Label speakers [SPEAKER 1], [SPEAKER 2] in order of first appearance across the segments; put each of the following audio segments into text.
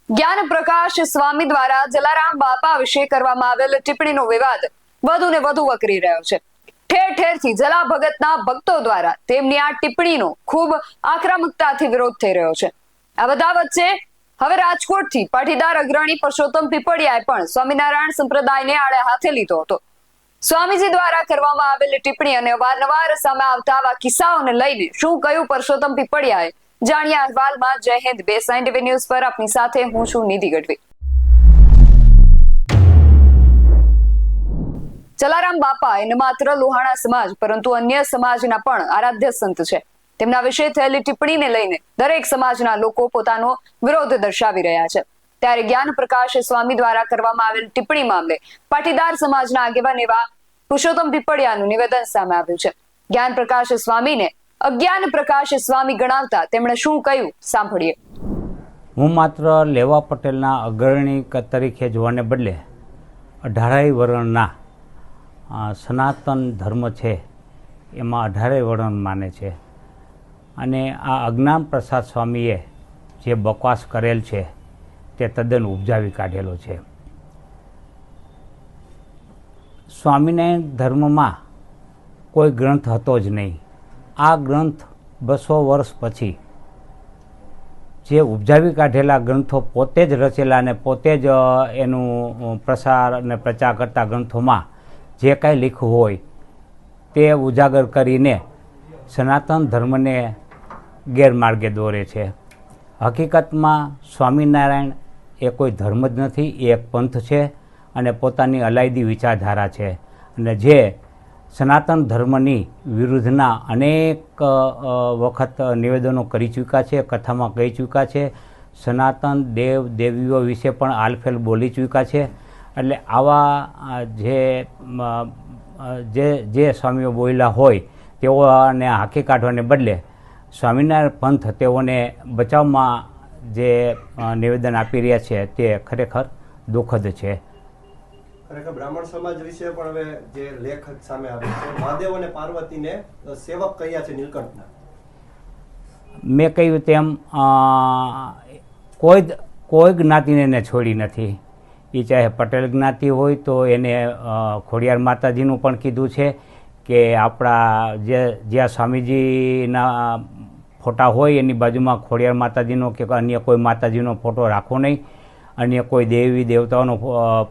[SPEAKER 1] જ્ઞાન પ્રકાશ સ્વામી દ્વારા જલારામ બાપા વિશે કરવામાં આવેલ ટિપ્પણીનો વિવાદ વધુ ને વધુ વકરી રહ્યો છે। ઠેર ઠેરથી જલા ભગતના ભક્તો દ્વારા તેમની આ ટિપ્પણીનો ખૂબ આક્રમકતાથી વિરોધ થઈ રહ્યો છે। આ બધા વચ્ચે હવે રાજકોટથી પાટીદાર અગ્રણી પરસોત્તમ પીપળિયાએ પણ સ્વામિનારાયણ સંપ્રદાયને આડે હાથે લીધો હતો। સ્વામીજી દ્વારા કરવામાં આવેલી ટિપ્પણી અને વારંવાર સામે આવતા આવા કિસ્સાઓને લઈને શું કહ્યું પરસોત્તમ પીપળિયાએ, જાણ્યા અહેવાલમાં। જય હિન્દ, બેસાઈન ટીવી ન્યૂઝ પર આપની સાથે હું છું નિધિ ગઢવી। જલારામ બાપા એ ન માત્ર લોહાણા સમાજ પરંતુ અન્ય સમાજના પણ આરાધ્ય સંત છે। તેમના વિશે થયેલી ટિપ્પણીને લઈને દરેક સમાજના લોકો પોતાનો વિરોધ દર્શાવી રહ્યા છે। ત્યારે જ્ઞાન પ્રકાશ સ્વામી દ્વારા કરવામાં આવેલ ટિપ્પણી મામલે પાટીદાર સમાજના આગેવાન એવા પરસોત્તમ પીપળિયાનું નિવેદન સામે આવ્યું છે। જ્ઞાન પ્રકાશ સ્વામીને અજ્ઞાન પ્રકાશ સ્વામી ગણાવતા તેમણે શું કહ્યું, સાંભળીએ।
[SPEAKER 2] હું માત્ર લેવા પટેલના અગ્રણી તરીકે જોવાને બદલે 18 વર્ણના સનાતન ધર્મ છે એમાં 18 વર્ણ માને છે અને આ અજ્ઞાન પ્રસાદ સ્વામીએ જે બકવાસ કરેલ છે તે તદ્દન ઉપજાવી કાઢેલો છે। સ્વામિનારાયણ ધર્મમાં કોઈ ગ્રંથ હતો જ નહીં। આ ગ્રંથ 200 વર્ષ પછી જે ઉપજાવી કાઢેલા ગ્રંથો પોતે જ રચેલા અને પોતે જ એનું પ્રસાર અને પ્રચાર કરતા ગ્રંથોમાં જે કાંઈ લખ્યું હોય તે ઉજાગર કરીને સનાતન ધર્મને ગેરમાર્ગે દોરે છે। હકીકતમાં સ્વામિનારાયણ એ કોઈ ધર્મ જ નથી, એ એક પંથ છે અને પોતાની અલાયદી વિચારધારા છે અને જે સનાતન ધર્મની વિરુદ્ધના અનેક વખત નિવેદનો કરી ચૂક્યા છે, કથામાં કહી ચૂક્યા છે, સનાતન દેવ દેવીઓ વિશે પણ આલફેલ બોલી ચૂક્યા છે। એટલે આવા જે સ્વામીઓ બોલ્યા હોય તેઓને હાંકી કાઢવાને બદલે સ્વામિનારાયણ પંથ તેઓને બચાવમાં જે નિવેદન આપી રહ્યા છે તે ખરેખર દુઃખદ છે।
[SPEAKER 3] ખરેખર બ્રાહ્મણ સમાજ વિશે પણ હવે જે લેખ સામે આવે છે, મહાદેવ અને પાર્વતીને સેવક કહ્યા છે નીલકંઠના।
[SPEAKER 2] મેં કહ્યું તેમ કોઈ જ્ઞાતિને એને છોડી નથી। એ ચાહે પટેલ જ્ઞાતિ હોય તો એને ખોડિયાર માતાજીનું પણ કીધું છે કે આપણા જ્યાં સ્વામીજીના ફોટા હોય એની બાજુમાં ખોડિયાર માતાજીનો કે અન્ય કોઈ માતાજીનો ફોટો રાખવો નહીં, અન્ય કોઈ દેવી દેવતાઓનો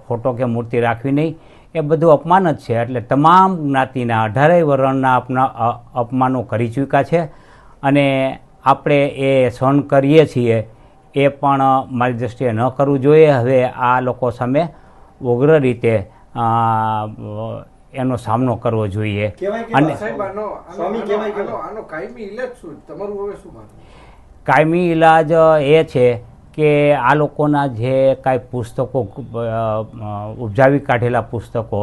[SPEAKER 2] ફોટો કે મૂર્તિ રાખવી નહીં। એ બધું અપમાન જ છે। એટલે તમામ જ્ઞાતિના 18 વર્ણના અપમાનો કરી ચૂક્યા છે અને આપણે એ સહન કરીએ છીએ। એ પણ મારી દૃષ્ટિએ ન કરવું જોઈએ। હવે આ લોકો સામે ઉગ્ર રીતે એનો સામનો કરવો જોઈએ। અને કાયમી ઇલાજ એ છે કે આ લોકોના જે કાંઈ પુસ્તકો ઉપજાવી કાઢેલા પુસ્તકો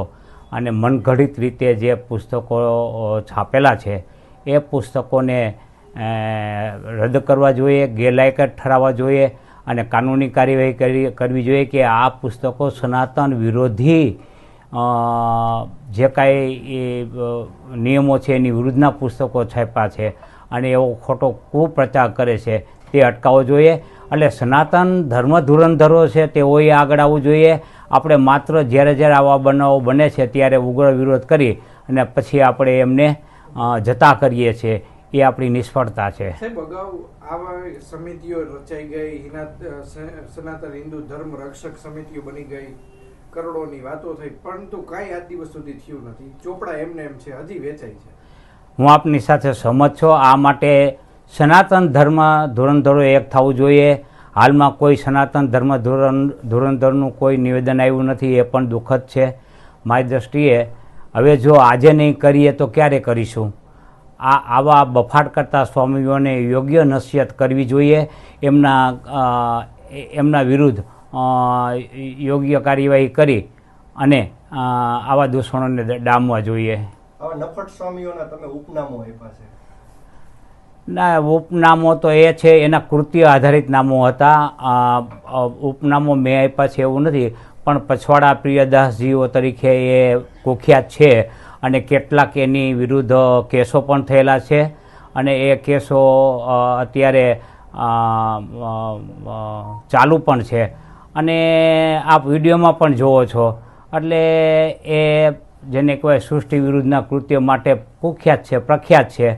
[SPEAKER 2] અને મનઘડિત રીતે જે પુસ્તકો છાપેલા છે એ પુસ્તકોને રદ કરવા જોઈએ, ગેરલાયકાત ઠરાવવા જોઈએ અને કાનૂની કાર્યવાહી કરવી જોઈએ કે આ પુસ્તકો સનાતન વિરોધી જે કાંઈ નિયમો છે એની વિરુદ્ધના પુસ્તકો છાપ્યા છે અને એવો ખોટો કુપ્રચાર કરે છે તે અટકાવવો જોઈએ। એટલે સનાતન ધર્મ ધુરંધરો છે તેઓએ આગળ આવવું જોઈએ। આપણે માત્ર જ્યારે આવા બનાવો બને છે ત્યારે ઉગ્ર વિરોધ કરી અને પછી આપણે એમને જતા કરીએ છીએ, એ આપણી નિષ્ફળતા છે।
[SPEAKER 4] સાહેબ, અગાઉ આવા સમિતિઓ રચાઈ ગઈ, સનાતન હિન્દુ ધર્મ રક્ષક સમિતિઓ બની ગઈ, કરોડોની વાતો થઈ, પરંતુ કાંઈ આજ દિવસ સુધી થયું નથી। ચોપડા એમને એમ છે, હજી વેચાય છે।
[SPEAKER 2] હું આપની સાથે સહમત છું। આ માટે સનાતન ધર્મ ધુરંધરો એક થવું જોઈએ। હાલમાં કોઈ સનાતન ધર્મ ધુરંધરનું કોઈ નિવેદન આવ્યું નથી, એ પણ દુઃખદ છે મારી દૃષ્ટિએ। હવે જો આજે નહીં કરીએ તો ક્યારે કરીશું? આવા બફાટ કરતા સ્વામીઓને યોગ્ય નસીહત કરવી જોઈએ। એમના વિરુદ્ધ યોગ્ય કાર્યવાહી કરી અને આવા દૂષણોને ડામવા જોઈએ।
[SPEAKER 3] નફટ સ્વામીઓના તમે ઉપનામો આપ્યા છે?
[SPEAKER 2] ના, ઉપનામો તો એ છે એના કૃત્ય આધારિત નામો હતા। ઉપનામો મેં આપ્યા છે એવું નથી, પણ પછવાડા પ્રિયદાસજીઓ તરીકે એ કુખ્યાત છે અને કેટલાક એની વિરુદ્ધ કેસો પણ થયેલા છે અને એ કેસો અત્યારે ચાલુ પણ છે અને આપ વિડીયોમાં પણ જુઓ છો. એટલે એ જેને કહેવાય સૃષ્ટિ વિરુદ્ધના કૃત્ય માટે કુખ્યાત છે, પ્રખ્યાત છે.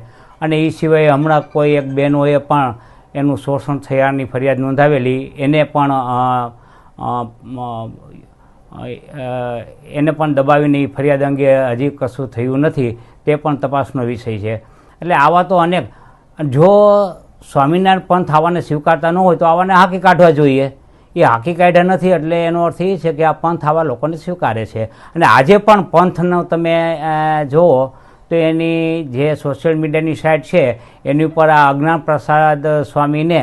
[SPEAKER 2] અને એ સિવાય હમણાં કોઈ એક બહેનોએ પણ એનું શોષણ થયાની ફરિયાદ નોંધાવેલી, એને પણ દબાવીને એ ફરિયાદ અંગે હજી કશું થયું નથી. તે પણ તપાસનો વિષય છે. એટલે આવા તો અનેક, જો સ્વામિનારાયણ પંથ આવાને સ્વીકારતા ન હોય તો આવાને હાંકી કાઢવા જોઈએ. એ હાંકી કાઢ્યા નથી એટલે એનો અર્થ એ છે કે આ પંથ આવા લોકોને સ્વીકારે છે. અને આજે પણ પંથનો તમે જુઓ તો એની જે સોશિયલ મીડિયાની સાઇટ છે એની ઉપર આ અજ્ઞાન પ્રસાદ સ્વામીને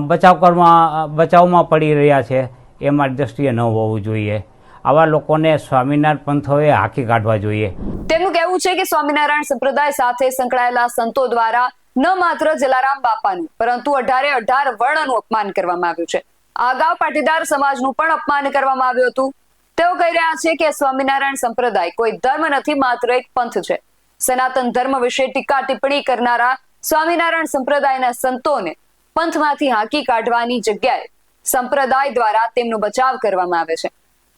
[SPEAKER 2] બચાવમાં પડી રહ્યા છે. એ મારી દ્રષ્ટિએ ન હોવું જોઈએ. આવા લોકોને સ્વામિનારાયણ પંથોએ હાંકી કાઢવા જોઈએ.
[SPEAKER 1] તેમનું કહેવું છે કે સ્વામિનારાયણ સંપ્રદાય સાથે સંકળાયેલા સંતો દ્વારા ન માત્ર જલારામ બાપાનું પરંતુ 18 વર્ણનું અપમાન કરવામાં આવ્યું છે. અગાઉ પાટીદાર સમાજનું પણ અપમાન કરવામાં આવ્યું હતું. તેઓ કહી રહ્યા છે કે સ્વામિનારાયણ સંપ્રદાય કોઈ ધર્મ નથી, માત્ર એક પંથ છે. સનાતન ધર્મ વિશે ટીકા ટિપ્પણી કરનારા સ્વામિનારાયણ સંપ્રદાયના સંતોને પંથમાંથી હાંકી કાઢવાની જગ્યાએ સંપ્રદાય દ્વારા તેમનો બચાવ કરવામાં આવે છે.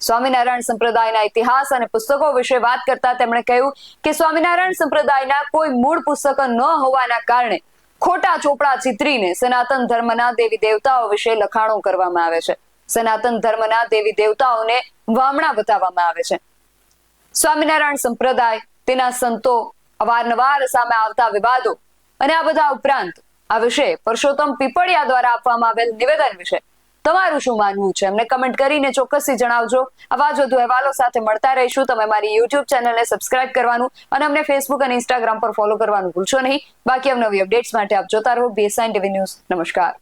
[SPEAKER 1] સ્વામિનારાયણ સંપ્રદાયના ઇતિહાસ અને પુસ્તકો વિશે વાત કરતા તેમણે કહ્યું કે સ્વામિનારાયણ સંપ્રદાયના કોઈ મૂળ પુસ્તકો ન હોવાના કારણે ખોટા ચોપડા ચિતરીને સનાતન ધર્મના દેવી દેવતાઓ વિશે લખાણો કરવામાં આવે છે. સનાતન ધર્મના દેવી દેવતાઓને વામણા બતાવવામાં આવે છે. સ્વામિનારાયણ સંપ્રદાય, તેના સંતો, અવારનવાર સામે આવતા વિવાદો અને આ બધા ઉપરાંત આ વિશે પરસોત્તમ પીપળિયા દ્વારા આપવામાં આવેલ નિવેદન વિશે તમારું શું માનવું છે અમને કમેન્ટ કરીને ચોક્કસથી જણાવજો. આવા જ વધુ અહેવાલો સાથે મળતા રહીશું. તમે મારી YouTube ચેનલને સબસ્ક્રાઇબ કરવાનું અને અમને Facebook અને Instagram પર ફોલો કરવાનું ભૂલશો નહીં. બાકી અવનવી અપડેટ્સ માટે આપ જોતા રહો BSN TV ન્યૂઝ. નમસ્કાર.